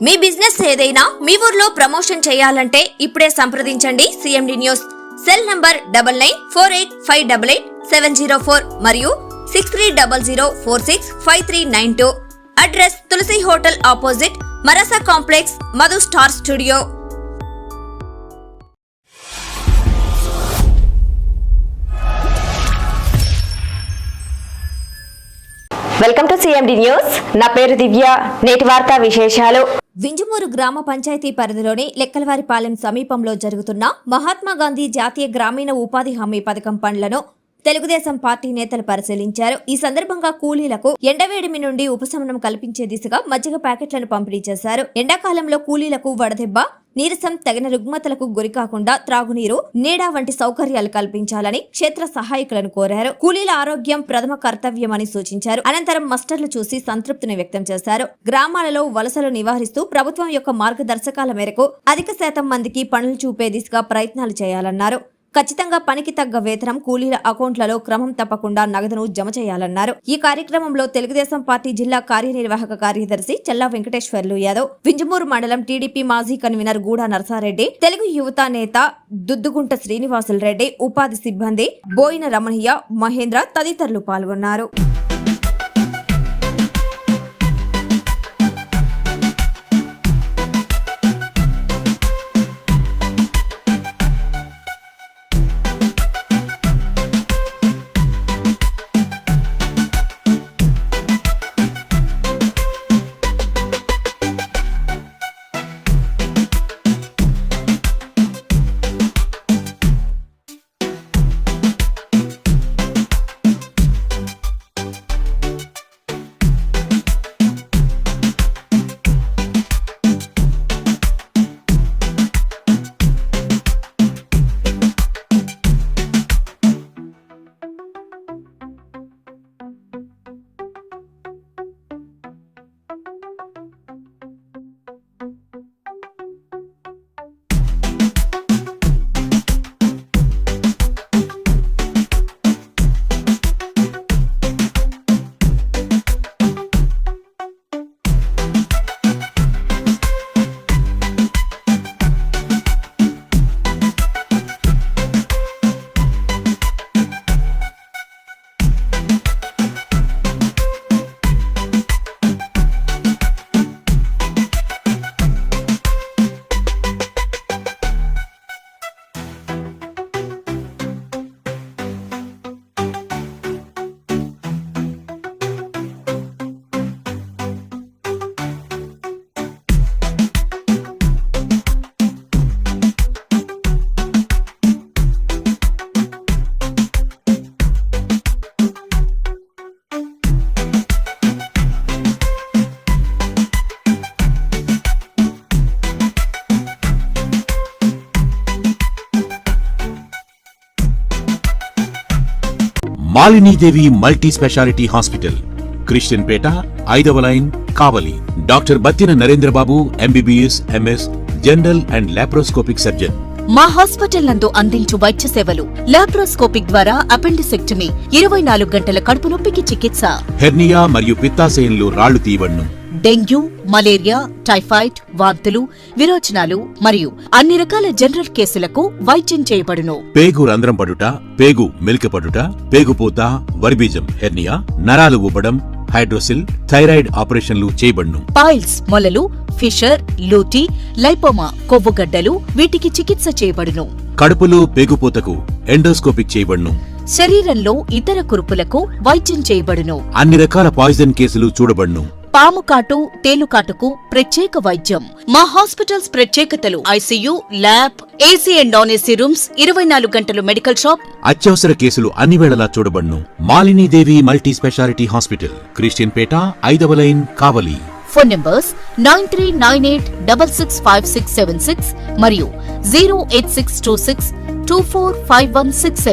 మీ business ఏదైనా మీ ఊర్లో promotion చేయాలంటే ఇప్పుడే సంప్రదించండి సిఎండి న్యూస్. సెల్ నంబర్ 9948588704 మరియు 6300465392. Address Tulasi hotel opposite Marasa complex, Madhu star studio. Welcome to CMD news. నా పేరు దివ్య. నేటి వార్తా విశేషాలు. వింజమూరు గ్రామ పంచాయతీ పరిధిలోని లెక్కలవారిపాలెం సమీపంలో జరుగుతున్న మహాత్మాగాంధీ జాతీయ గ్రామీణ ఉపాధి హామీ పథకం పనులను తెలుగుదేశం పార్టీ నేతలు పరిశీలించారు. ఈ సందర్భంగా కూలీలకు ఎండవేడిమి నుండి ఉపశమనం కల్పించే దిశగా మజ్జిగ ప్యాకెట్లను పంపిణీ చేశారు. ఎండాకాలంలో కూలీలకు వడదెబ్బ, నీరసం, తగిన రుగ్మతలకు గురికాకుండా త్రాగునీరు, నీడ వంటి సౌకర్యాలు కల్పించాలని క్షేత్ర సహాయకులను కోరారు. కూలీల ఆరోగ్యం ప్రథమ కర్తవ్యమని సూచించారు. అనంతరం మస్టర్లు చూసి సంతృప్తిని వ్యక్తం చేశారు. గ్రామాలలో వలసలు నివారిస్తూ ప్రభుత్వం యొక్క మార్గదర్శకాల మేరకు అధిక శాతం మందికి పనులు చూపే దిశగా ప్రయత్నాలు చేయాలన్నారు. ఖచ్చితంగా పనికి తగ్గ వేతనం కూలీల అకౌంట్లలో క్రమం తప్పకుండా నగదును జమ చేయాలన్నారు. ఈ కార్యక్రమంలో తెలుగుదేశం పార్టీ జిల్లా కార్యనిర్వాహక కార్యదర్శి చల్లా వెంకటేశ్వర్లు యాదవ్, వింజమూరు మండలం టీడీపీ మాజీ కన్వీనర్ గూడా నరసారెడ్డి, తెలుగు యువత నేత దుద్దుగుంట శ్రీనివాసులు రెడ్డి, ఉపాధి సిబ్బంది బోయిన రమణయ్య, మహేంద్ర తదితరులు పాల్గొన్నారు. Malinidevi multi specialty hospital, Christian Peta, 5వ line, Kavali. Doctor Battina Narendrababu, MBBS, MS, general and laparoscopic surgeon. మా హాస్పిటల్ నందు అందించు వైద్య సేవలు: లాప్రోస్కోపిక్ ద్వారా అపెండిసెక్టమీ, 24 గంటల కడుపు నొప్పికి చికిత్స, హెర్నియా మరియు పిత్తాశయంలో రాళ్లు తీయబడును, డెంగ్యూ, మలేరియా, టైఫాయిడ్, వాంతులు, విరోచనాలు మరియు అన్ని రకాల జనరల్ కేసులకు వైద్యం చేయబడును. పేగు రంధ్రం పడుట, పేగు మెలికపడుట, పేగుపూత, వర్బీజం, హెర్నియా, నరాలు ఉబ్బడం, హైడ్రోసిల్, థైరాయిడ్ ఆపరేషన్లు చేయబడును. పైల్స్, మొలలు, ఫిషర్, లూటీ, లైపోమా, కొవ్వుగడ్డలు, వీటికి చికిత్స చేయబడును. కడుపులో పేగుపూతకు ఎండోస్కోపిక్ చేయబడును. శరీరంలో ఇతర కురుపులకు వైద్యం చేయబడును. అన్ని రకాల పాయిజన్ కేసులు చూడబడును. పాము కాటు, తేలుకాటుకు ప్రత్యేక వైద్యం. మా హాస్పిటల్స్ ప్రత్యేకతలు: ICU, lab, AC and non AC rooms, 24 గంటలు మెడికల్ షాప్. అత్యవసర కేసులు అన్ని వేళలా చూడబడును. Malinidevi multi specialty hospital, Christian Peta, 5వ లైన్, కావలి. ఫోన్ నంబర్స్ 9398665676 మరియు 08626245167.